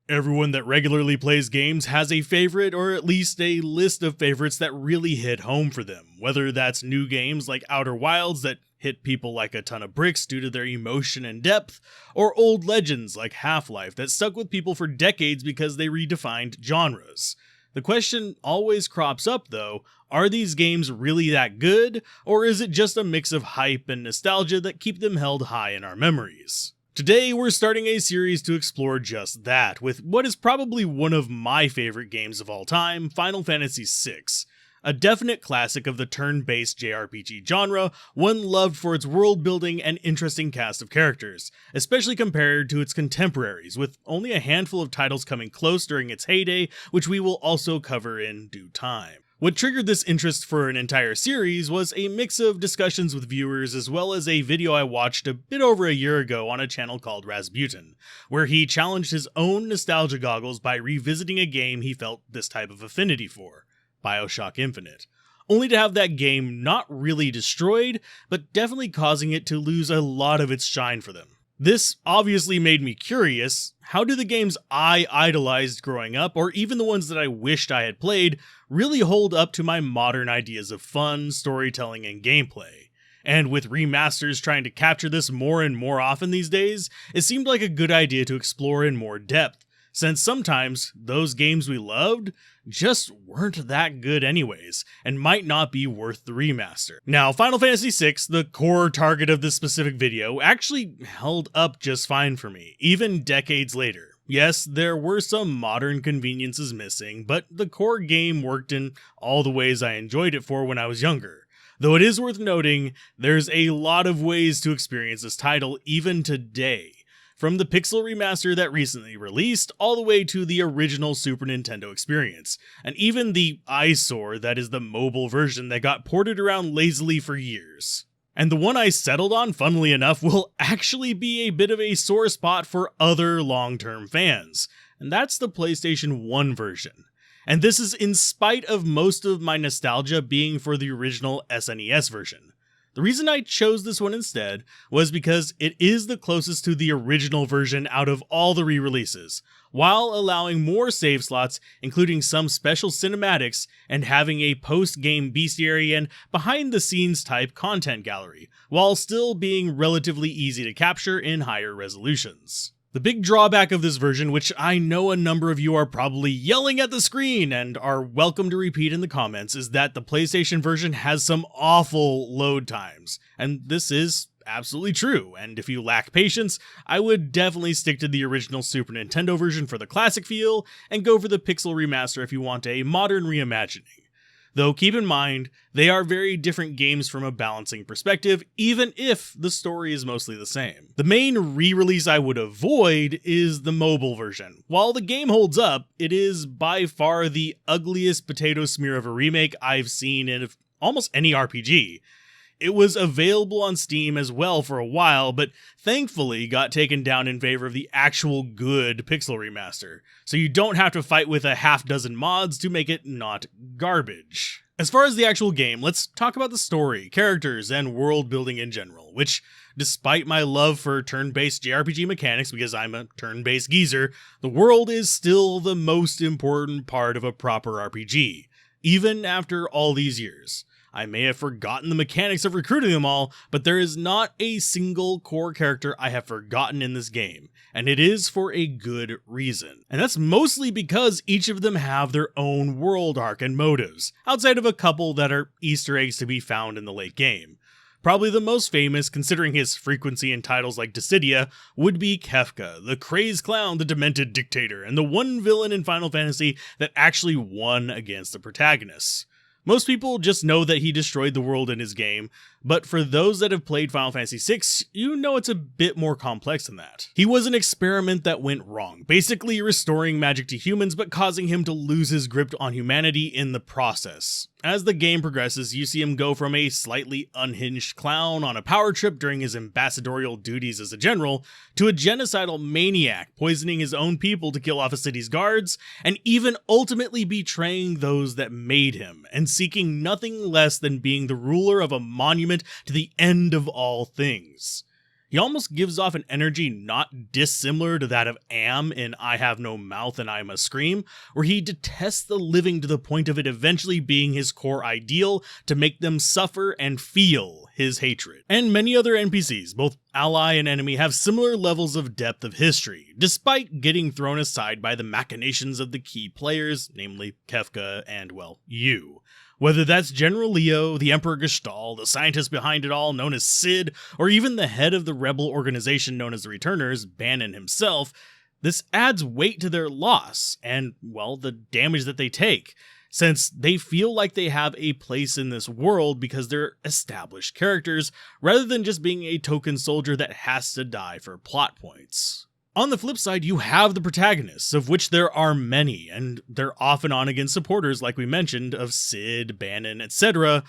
Everyone that regularly plays games has a favorite, or at least a list of favorites that really hit home for them, whether that's new games like Outer Wilds that hit people like a ton of bricks due to their emotion and depth, or old legends like Half-Life that stuck with people for decades because they redefined genres. The question always crops up though, are these games really that good, or is it just a mix of hype and nostalgia that keep them held high in our memories? Today, we're starting a series to explore just that, with what is probably one of my favorite games of all time, Final Fantasy VI. A definite classic of the turn-based jRPG genre, one loved for its world building and interesting cast of characters, especially compared to its contemporaries, with only a handful of titles coming close during its heyday, which we will also cover in due time. What triggered this interest for an entire series was a mix of discussions with viewers as well as a video I watched a bit over a year ago on a channel called Rasputin, where he challenged his own nostalgia goggles by revisiting a game he felt this type of affinity for, BioShock Infinite, only to have that game not really destroyed, but definitely causing it to lose a lot of its shine for them. This obviously made me curious, how do the games I idolized growing up, or even the ones that I wished I had played, really hold up to my modern ideas of fun, storytelling, and gameplay? And with remasters trying to capture this more and more often these days, it seemed like a good idea to explore in more depth, since sometimes those games we loved just weren't that good anyways, and might not be worth the remaster. Now, Final Fantasy VI, the core target of this specific video, actually held up just fine for me, even decades later. Yes, there were some modern conveniences missing, but the core game worked in all the ways I enjoyed it for when I was younger. Though it is worth noting, there's a lot of ways to experience this title even today. From the Pixel remaster that recently released, all the way to the original Super Nintendo experience, and even the eyesore that is the mobile version that got ported around lazily for years. And the one I settled on, funnily enough, will actually be a bit of a sore spot for other long-term fans, and that's the PlayStation 1 version. And this is in spite of most of my nostalgia being for the original SNES version. The reason I chose this one instead was because it is the closest to the original version out of all the re-releases, while allowing more save slots, including some special cinematics, and having a post-game bestiary and behind-the-scenes type content gallery, while still being relatively easy to capture in higher resolutions. The big drawback of this version, which I know a number of you are probably yelling at the screen and are welcome to repeat in the comments, is that the PlayStation version has some awful load times. And this is absolutely true, and if you lack patience, I would definitely stick to the original Super Nintendo version for the classic feel, and go for the Pixel remaster if you want a modern reimagining. Though keep in mind, they are very different games from a balancing perspective, even if the story is mostly the same. The main re-release I would avoid is the mobile version. While the game holds up, it is by far the ugliest potato smear of a remake I've seen in almost any RPG. It was available on Steam as well for a while, but thankfully got taken down in favor of the actual good Pixel remaster, so you don't have to fight with a half dozen mods to make it not garbage. As far as the actual game, let's talk about the story, characters, and world building in general, which, despite my love for turn-based jRPG mechanics because I'm a turn-based geezer, the world is still the most important part of a proper RPG, even after all these years. I may have forgotten the mechanics of recruiting them all, but there is not a single core character I have forgotten in this game, and it is for a good reason. And that's mostly because each of them have their own world arc and motives, outside of a couple that are Easter eggs to be found in the late game. Probably the most famous, considering his frequency in titles like Dissidia, would be Kefka, the crazed clown, the demented dictator, and the one villain in Final Fantasy that actually won against the protagonists. Most people just know that he destroyed the world in his game, but for those that have played Final Fantasy VI, you know it's a bit more complex than that. He was an experiment that went wrong, basically restoring magic to humans but causing him to lose his grip on humanity in the process. As the game progresses, you see him go from a slightly unhinged clown on a power trip during his ambassadorial duties as a general, to a genocidal maniac poisoning his own people to kill off a city's guards, and even ultimately betraying those that made him, and seeking nothing less than being the ruler of a monument to the end of all things. He almost gives off an energy not dissimilar to that of Am in I Have No Mouth and I Must Scream, where he detests the living to the point of it eventually being his core ideal to make them suffer and feel his hatred. And many other NPCs, both ally and enemy, have similar levels of depth of history, despite getting thrown aside by the machinations of the key players, namely Kefka and, well, you. Whether that's General Leo, the Emperor Gestahl, the scientist behind it all known as Sid, or even the head of the rebel organization known as the Returners, Bannon himself, this adds weight to their loss and, well, the damage that they take, since they feel like they have a place in this world because they're established characters, rather than just being a token soldier that has to die for plot points. On the flip side, you have the protagonists, of which there are many, and they're off and on against supporters, like we mentioned, of Sid, Bannon, etc.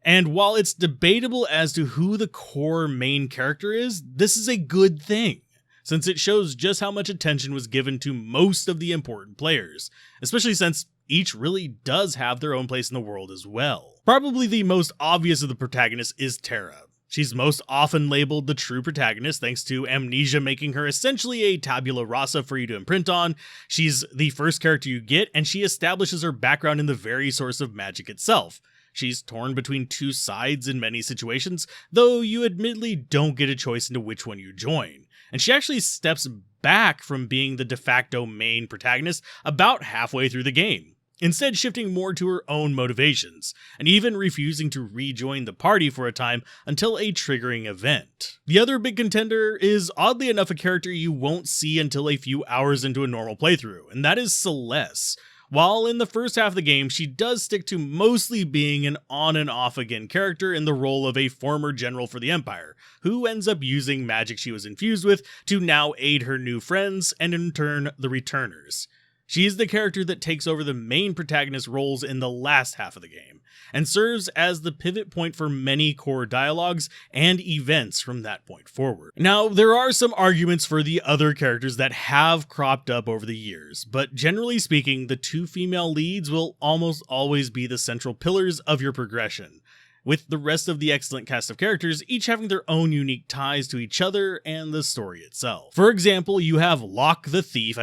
And while it's debatable as to who the core main character is, this is a good thing, since it shows just how much attention was given to most of the important players, especially since each really does have their own place in the world as well. Probably the most obvious of the protagonists is Terra. She's most often labeled the true protagonist thanks to Amnesia making her essentially a tabula rasa for you to imprint on. She's the first character you get, and she establishes her background in the very source of magic itself. She's torn between two sides in many situations, though you admittedly don't get a choice into which one you join. And she actually steps back from being the de facto main protagonist about halfway through the game, instead shifting more to her own motivations, and even refusing to rejoin the party for a time until a triggering event. The other big contender is oddly enough a character you won't see until a few hours into a normal playthrough, and that is Celeste. While in the first half of the game, she does stick to mostly being an on and off again character in the role of a former general for the Empire, who ends up using magic she was infused with to now aid her new friends and in turn the Returners. She is the character that takes over the main protagonist roles in the last half of the game, and serves as the pivot point for many core dialogues and events from that point forward. Now, there are some arguments for the other characters that have cropped up over the years, but generally speaking, the two female leads will almost always be the central pillars of your progression, with the rest of the excellent cast of characters each having their own unique ties to each other and the story itself. For example, you have Locke the Thief,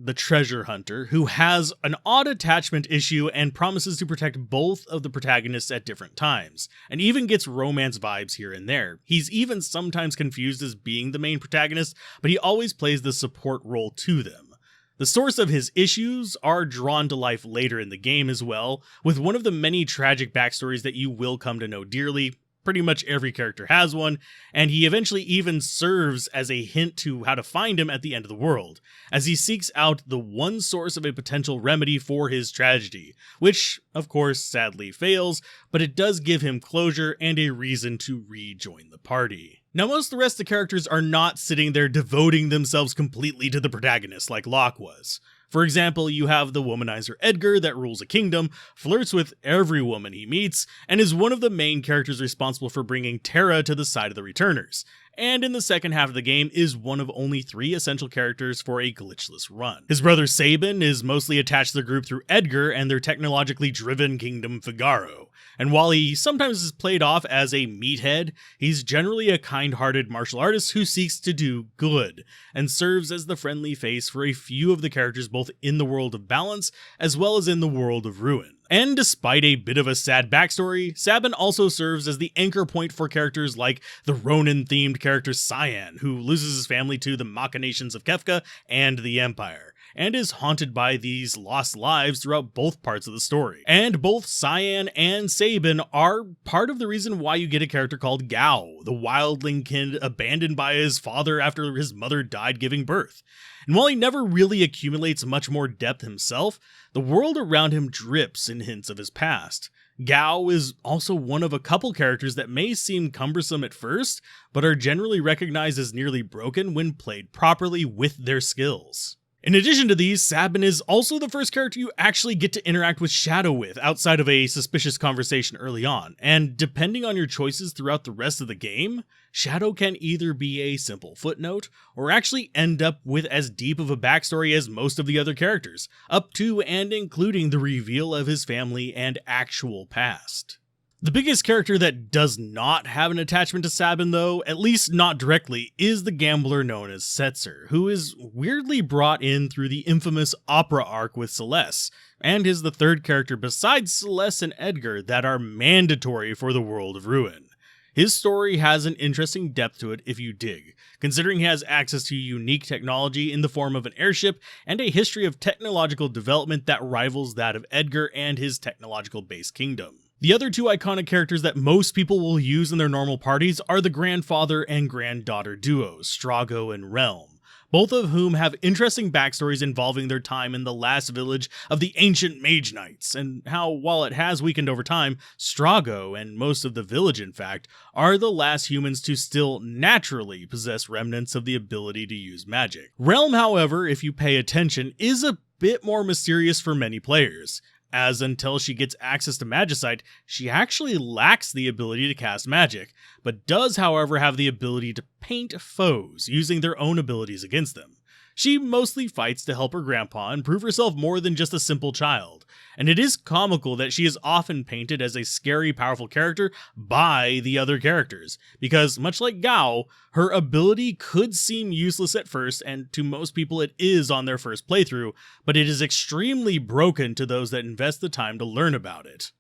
the treasure hunter, who has an odd attachment issue and promises to protect both of the protagonists at different times, and even gets romance vibes here and there. He's even sometimes confused as being the main protagonist, but he always plays the support role to them. The source of his issues are drawn to life later in the game as well, with one of the many tragic backstories that you will come to know dearly. Pretty much every character has one, and he eventually even serves as a hint to how to find him at the end of the world, as he seeks out the one source of a potential remedy for his tragedy, which, of course, sadly fails, but it does give him closure and a reason to rejoin the party. Now, most of the rest of the characters are not sitting there devoting themselves completely to the protagonist like Locke was. For example, you have the womanizer Edgar that rules a kingdom, flirts with every woman he meets, and is one of the main characters responsible for bringing Terra to the side of the Returners, and in the second half of the game is one of only 3 essential characters for a glitchless run. His brother Sabin is mostly attached to the group through Edgar and their technologically driven kingdom Figaro, and while he sometimes is played off as a meathead, he's generally a kind-hearted martial artist who seeks to do good, and serves as the friendly face for a few of the characters both in the world of balance as well as in the world of ruin. And despite a bit of a sad backstory, Sabin also serves as the anchor point for characters like the Ronin-themed character Cyan, who loses his family to the machinations of Kefka and the Empire, and is haunted by these lost lives throughout both parts of the story. And both Cyan and Sabin are part of the reason why you get a character called Gao, the wildling kid abandoned by his father after his mother died giving birth. And while he never really accumulates much more depth himself, the world around him drips in hints of his past. Gao is also one of a couple characters that may seem cumbersome at first, but are generally recognized as nearly broken when played properly with their skills. In addition to these, Sabin is also the first character you actually get to interact with Shadow with, outside of a suspicious conversation early on, and depending on your choices throughout the rest of the game, Shadow can either be a simple footnote, or actually end up with as deep of a backstory as most of the other characters, up to and including the reveal of his family and actual past. The biggest character that does not have an attachment to Sabin though, at least not directly, is the gambler known as Setzer, who is weirdly brought in through the infamous opera arc with Celeste, and is the third character besides Celeste and Edgar that are mandatory for the World of Ruin. His story has an interesting depth to it if you dig, considering he has access to unique technology in the form of an airship and a history of technological development that rivals that of Edgar and his technological base kingdom. The other two iconic characters that most people will use in their normal parties are the grandfather and granddaughter duos, Strago and Realm, both of whom have interesting backstories involving their time in the last village of the ancient Mage Knights, and how, while it has weakened over time, Strago, and most of the village in fact, are the last humans to still naturally possess remnants of the ability to use magic. Realm, however, if you pay attention, is a bit more mysterious for many players, as until she gets access to Magicite, she actually lacks the ability to cast magic, but does however have the ability to paint foes using their own abilities against them. She mostly fights to help her grandpa and prove herself more than just a simple child, and it is comical that she is often painted as a scary, powerful character by the other characters, because much like Gao, her ability could seem useless at first, and to most people it is on their first playthrough, but it is extremely broken to those that invest the time to learn about it.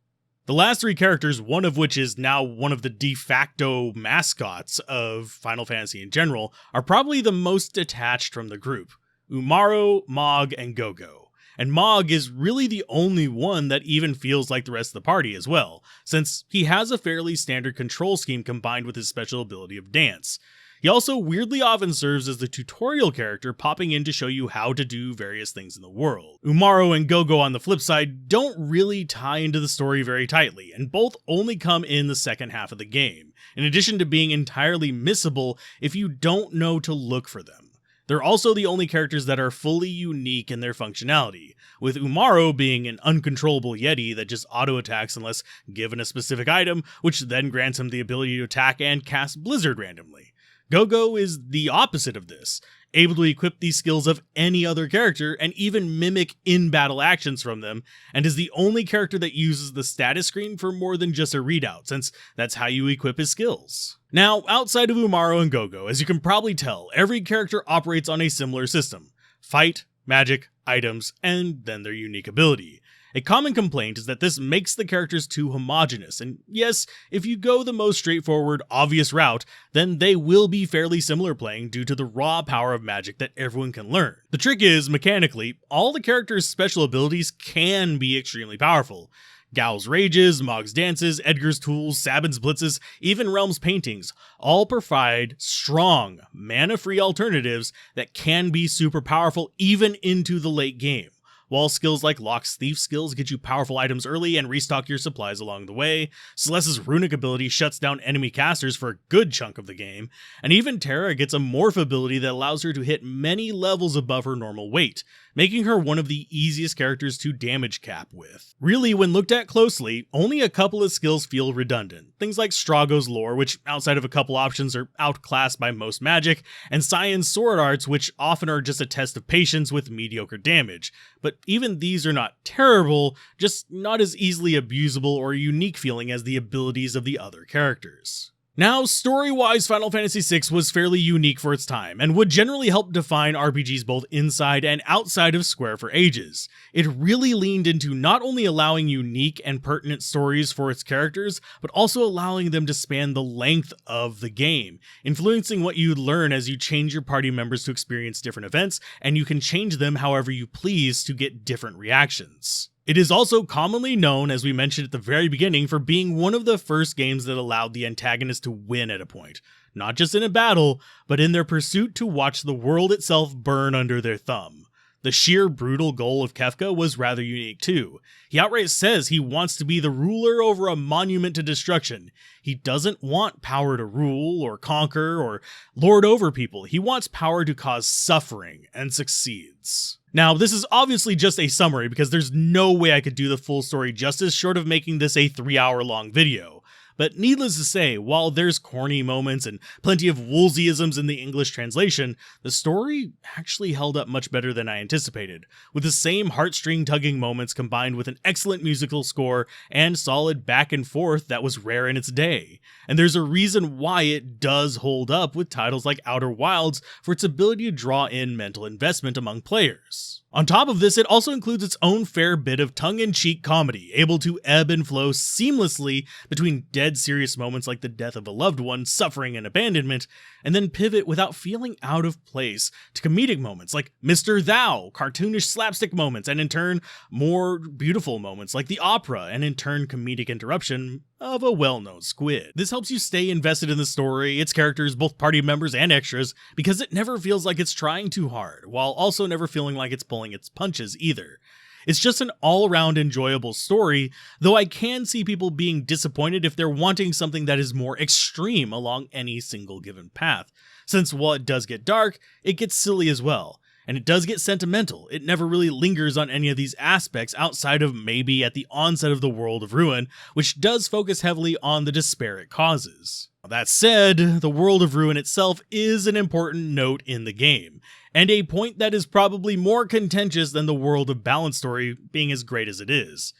The last three characters, one of which is now one of the de facto mascots of Final Fantasy in general, are probably the most detached from the group: Umaro, Mog, and Gogo. And Mog is really the only one that even feels like the rest of the party as well, since he has a fairly standard control scheme combined with his special ability of dance. He also weirdly often serves as the tutorial character, popping in to show you how to do various things in the world. Umaro and Gogo on the flip side don't really tie into the story very tightly, and both only come in the second half of the game, in addition to being entirely missable if you don't know to look for them. They're also the only characters that are fully unique in their functionality, with Umaro being an uncontrollable Yeti that just auto-attacks unless given a specific item, which then grants him the ability to attack and cast Blizzard randomly. Gogo is the opposite of this, able to equip these skills of any other character and even mimic in-battle actions from them, and is the only character that uses the status screen for more than just a readout, since that's how you equip his skills. Now, outside of Umaro and Gogo, as you can probably tell, every character operates on a similar system: fight, magic, items, and then their unique ability. A common complaint is that this makes the characters too homogenous, and yes, if you go the most straightforward, obvious route, then they will be fairly similar playing due to the raw power of magic that everyone can learn. The trick is, mechanically, all the characters' special abilities can be extremely powerful. Gao's rages, Mog's dances, Edgar's tools, Sabin's blitzes, even Realm's paintings all provide strong, mana-free alternatives that can be super powerful even into the late game. While skills like Locke's Thief skills get you powerful items early and restock your supplies along the way, Celeste's runic ability shuts down enemy casters for a good chunk of the game, and even Terra gets a morph ability that allows her to hit many levels above her normal weight, making her one of the easiest characters to damage cap with. Really, when looked at closely, only a couple of skills feel redundant. Things like Strago's lore, which outside of a couple options are outclassed by most magic, and Cyan's sword arts, which often are just a test of patience with mediocre damage. But even these are not terrible, just not as easily abusable or unique feeling as the abilities of the other characters. Now, story-wise, Final Fantasy VI was fairly unique for its time, and would generally help define RPGs both inside and outside of Square for ages. It really leaned into not only allowing unique and pertinent stories for its characters, but also allowing them to span the length of the game, influencing what you learn as you change your party members to experience different events, and you can change them however you please to get different reactions. It is also commonly known, as we mentioned at the very beginning, for being one of the first games that allowed the antagonist to win at a point, not just in a battle, but in their pursuit to watch the world itself burn under their thumb. The sheer brutal goal of Kefka was rather unique too. He outright says he wants to be the ruler over a monument to destruction. He doesn't want power to rule or conquer or lord over people. He wants power to cause suffering, and succeeds. Now, this is obviously just a summary because there's no way I could do the full story justice short of making this a 3-hour long video. But needless to say, while there's corny moments and plenty of Woolseyisms in the English translation, the story actually held up much better than I anticipated, with the same heartstring-tugging moments combined with an excellent musical score and solid back and forth that was rare in its day. And there's a reason why it does hold up with titles like Outer Wilds for its ability to draw in mental investment among players. On top of this, it also includes its own fair bit of tongue-in-cheek comedy, able to ebb and flow seamlessly between dead serious moments like the death of a loved one, suffering, and abandonment, and then pivot without feeling out of place to comedic moments like Mr. Thou, cartoonish slapstick moments, and in turn, more beautiful moments like the opera, and in turn, comedic interruption of a well-known squid. This helps you stay invested in the story, its characters, both party members and extras, because it never feels like it's trying too hard, while also never feeling like it's pulling its punches either. It's just an all-around enjoyable story, though I can see people being disappointed if they're wanting something that is more extreme along any single given path, since while it does get dark, it gets silly as well. And it does get sentimental. It never really lingers on any of these aspects outside of maybe at the onset of the World of Ruin, which does focus heavily on the despair it causes. That said, the World of Ruin itself is an important note in the game, and a point that is probably more contentious than the World of Balance story being as great as it is.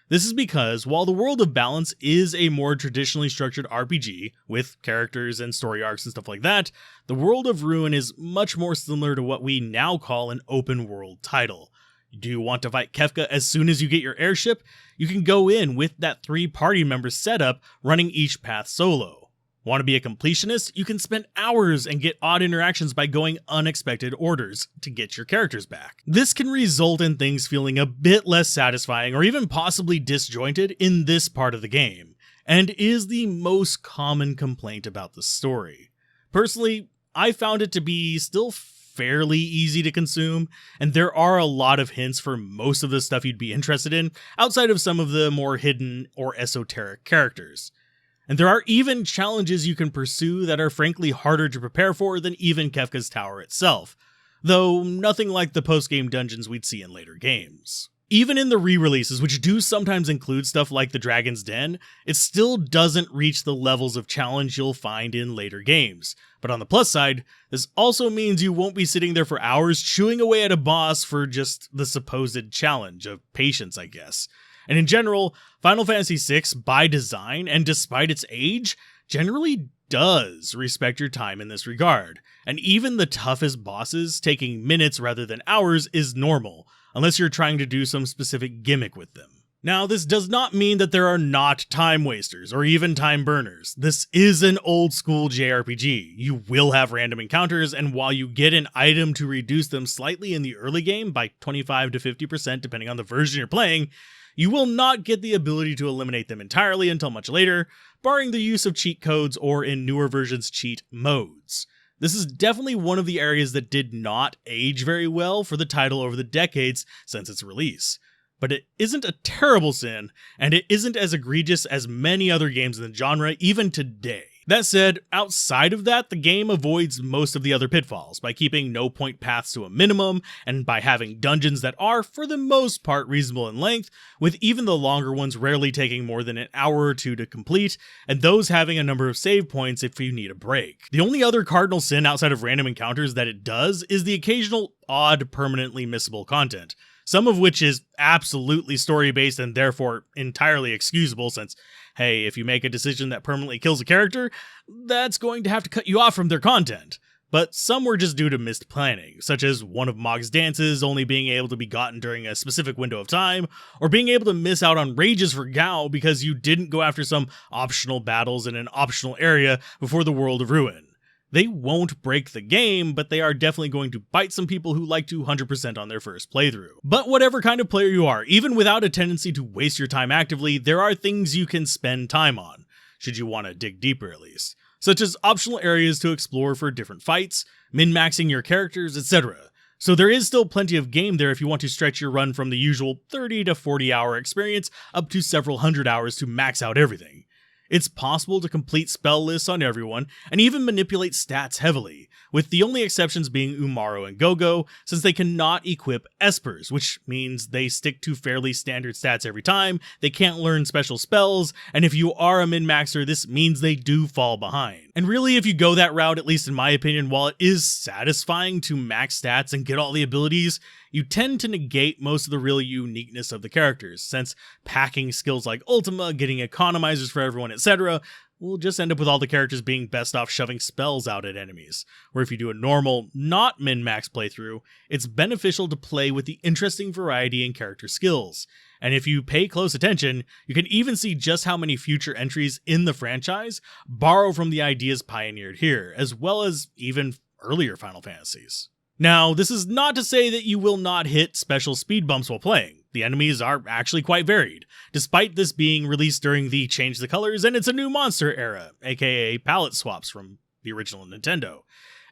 This is because, while the World of Balance is a more traditionally structured RPG, with characters and story arcs and stuff like that, the World of Ruin is much more similar to what we now call an open world title. Do you want to fight Kefka as soon as you get your airship? You can go in with that 3 party member setup, running each path solo. Want to be a completionist? You can spend hours and get odd interactions by going unexpected orders to get your characters back. This can result in things feeling a bit less satisfying or even possibly disjointed in this part of the game, and is the most common complaint about the story. Personally, I found it to be still fairly easy to consume, and there are a lot of hints for most of the stuff you'd be interested in, outside of some of the more hidden or esoteric characters. And there are even challenges you can pursue that are frankly harder to prepare for than even Kefka's Tower itself, though nothing like the post-game dungeons we'd see in later games. Even in the re-releases, which do sometimes include stuff like the Dragon's Den, it still doesn't reach the levels of challenge you'll find in later games. But on the plus side, this also means you won't be sitting there for hours chewing away at a boss for just the supposed challenge of patience, I guess. And in general, Final Fantasy VI, by design and despite its age, generally does respect your time in this regard. And even the toughest bosses taking minutes rather than hours is normal, unless you're trying to do some specific gimmick with them. Now, this does not mean that there are not time wasters or even time burners. This is an old school jRPG. You will have random encounters, and while you get an item to reduce them slightly in the early game by 25 to 50% depending on the version you're playing, you will not get the ability to eliminate them entirely until much later, barring the use of cheat codes or in newer versions cheat modes. This is definitely one of the areas that did not age very well for the title over the decades since its release. But it isn't a terrible sin, and it isn't as egregious as many other games in the genre even today. That said, outside of that, the game avoids most of the other pitfalls by keeping no point paths to a minimum, and by having dungeons that are, for the most part, reasonable in length, with even the longer ones rarely taking more than an hour or 2 to complete, and those having a number of save points if you need a break. The only other cardinal sin outside of random encounters that it does is the occasional odd, permanently missable content, some of which is absolutely story-based and therefore entirely excusable since, hey, if you make a decision that permanently kills a character, that's going to have to cut you off from their content. But some were just due to missed planning, such as one of Mog's dances only being able to be gotten during a specific window of time, or being able to miss out on rages for Gao because you didn't go after some optional battles in an optional area before the World of Ruin. They won't break the game, but they are definitely going to bite some people who like to 100% on their first playthrough. But whatever kind of player you are, even without a tendency to waste your time actively, there are things you can spend time on, should you want to dig deeper at least, such as optional areas to explore for different fights, min-maxing your characters, etc. So there is still plenty of game there if you want to stretch your run from the usual 30 to 40 hour experience up to several hundred hours to max out everything. It's possible to complete spell lists on everyone, and even manipulate stats heavily, with the only exceptions being Umaro and Gogo, since they cannot equip Espers, which means they stick to fairly standard stats every time, they can't learn special spells, and if you are a min-maxer, this means they do fall behind. And really, if you go that route, at least in my opinion, while it is satisfying to max stats and get all the abilities, you tend to negate most of the real uniqueness of the characters, since packing skills like Ultima, getting economizers for everyone, etc., will just end up with all the characters being best off shoving spells out at enemies. Where if you do a normal, not min-max playthrough, it's beneficial to play with the interesting variety in character skills. And if you pay close attention, you can even see just how many future entries in the franchise borrow from the ideas pioneered here, as well as even earlier Final Fantasies. Now, this is not to say that you will not hit special speed bumps while playing. The enemies are actually quite varied, despite this being released during the Change the Colors and It's a New Monster era, aka palette swaps from the original Nintendo.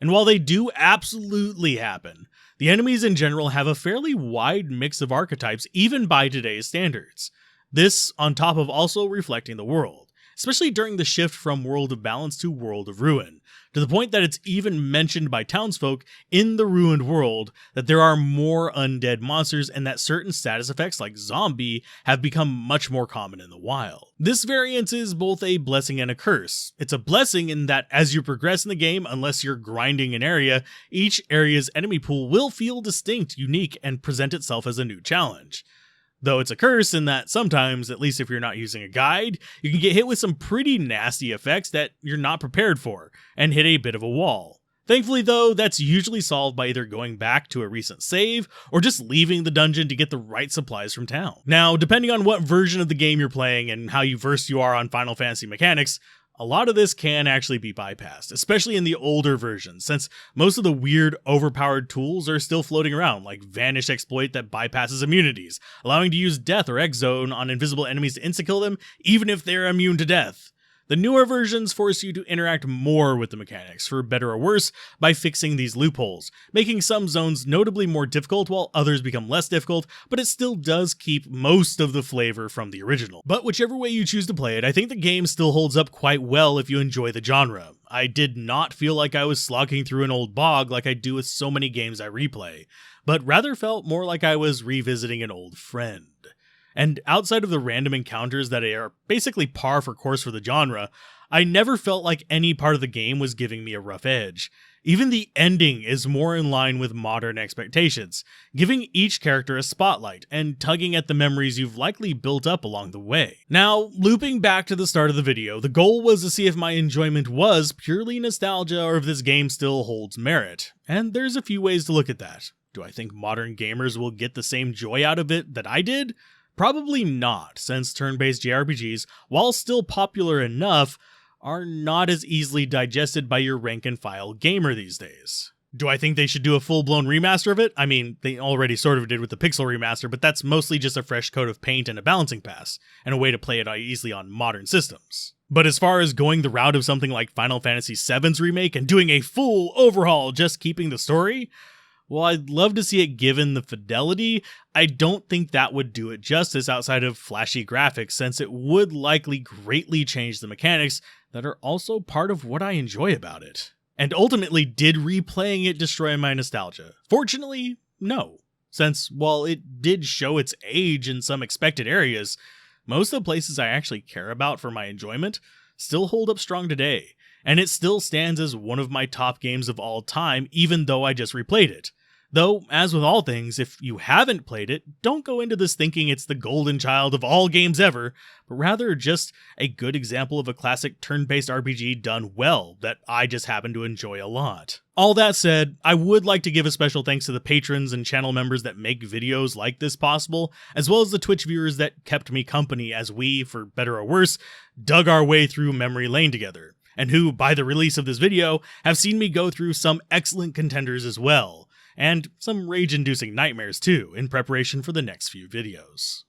And while they do absolutely happen, the enemies in general have a fairly wide mix of archetypes even by today's standards. This on top of also reflecting the world, especially during the shift from World of Balance to World of Ruin, to the point that it's even mentioned by townsfolk in the ruined world that there are more undead monsters and that certain status effects like zombie have become much more common in the wild. This variance is both a blessing and a curse. It's a blessing in that as you progress in the game, unless you're grinding an area, each area's enemy pool will feel distinct, unique, and present itself as a new challenge. Though it's a curse in that sometimes, at least if you're not using a guide, you can get hit with some pretty nasty effects that you're not prepared for, and hit a bit of a wall. Thankfully though, that's usually solved by either going back to a recent save, or just leaving the dungeon to get the right supplies from town. Now, depending on what version of the game you're playing and how versed you are on Final Fantasy mechanics, a lot of this can actually be bypassed, especially in the older versions, since most of the weird, overpowered tools are still floating around, like Vanish exploit that bypasses immunities, allowing you to use Death or X-Zone on invisible enemies to insta-kill them, even if they're immune to death. The newer versions force you to interact more with the mechanics, for better or worse, by fixing these loopholes, making some zones notably more difficult while others become less difficult, but it still does keep most of the flavor from the original. But whichever way you choose to play it, I think the game still holds up quite well if you enjoy the genre. I did not feel like I was slogging through an old bog like I do with so many games I replay, but rather felt more like I was revisiting an old friend. And outside of the random encounters that are basically par for course for the genre, I never felt like any part of the game was giving me a rough edge. Even the ending is more in line with modern expectations, giving each character a spotlight and tugging at the memories you've likely built up along the way. Now, looping back to the start of the video, the goal was to see if my enjoyment was purely nostalgia or if this game still holds merit. And there's a few ways to look at that. Do I think modern gamers will get the same joy out of it that I did? Probably not, since turn-based jRPGs, while still popular enough, are not as easily digested by your rank-and-file gamer these days. Do I think they should do a full-blown remaster of it? I mean, they already sort of did with the Pixel remaster, but that's mostly just a fresh coat of paint and a balancing pass, and a way to play it easily on modern systems. But as far as going the route of something like Final Fantasy VII's remake and doing a full overhaul just keeping the story, well, I'd love to see it given the fidelity. I don't think that would do it justice outside of flashy graphics, since it would likely greatly change the mechanics that are also part of what I enjoy about it. And ultimately, did replaying it destroy my nostalgia? Fortunately, no. Since, while it did show its age in some expected areas, most of the places I actually care about for my enjoyment still hold up strong today. And it still stands as one of my top games of all time, even though I just replayed it. Though, as with all things, if you haven't played it, don't go into this thinking it's the golden child of all games ever, but rather just a good example of a classic turn-based RPG done well that I just happen to enjoy a lot. All that said, I would like to give a special thanks to the patrons and channel members that make videos like this possible, as well as the Twitch viewers that kept me company as we, for better or worse, dug our way through memory lane together, and who, by the release of this video, have seen me go through some excellent contenders as well. And some rage-inducing nightmares too, in preparation for the next few videos.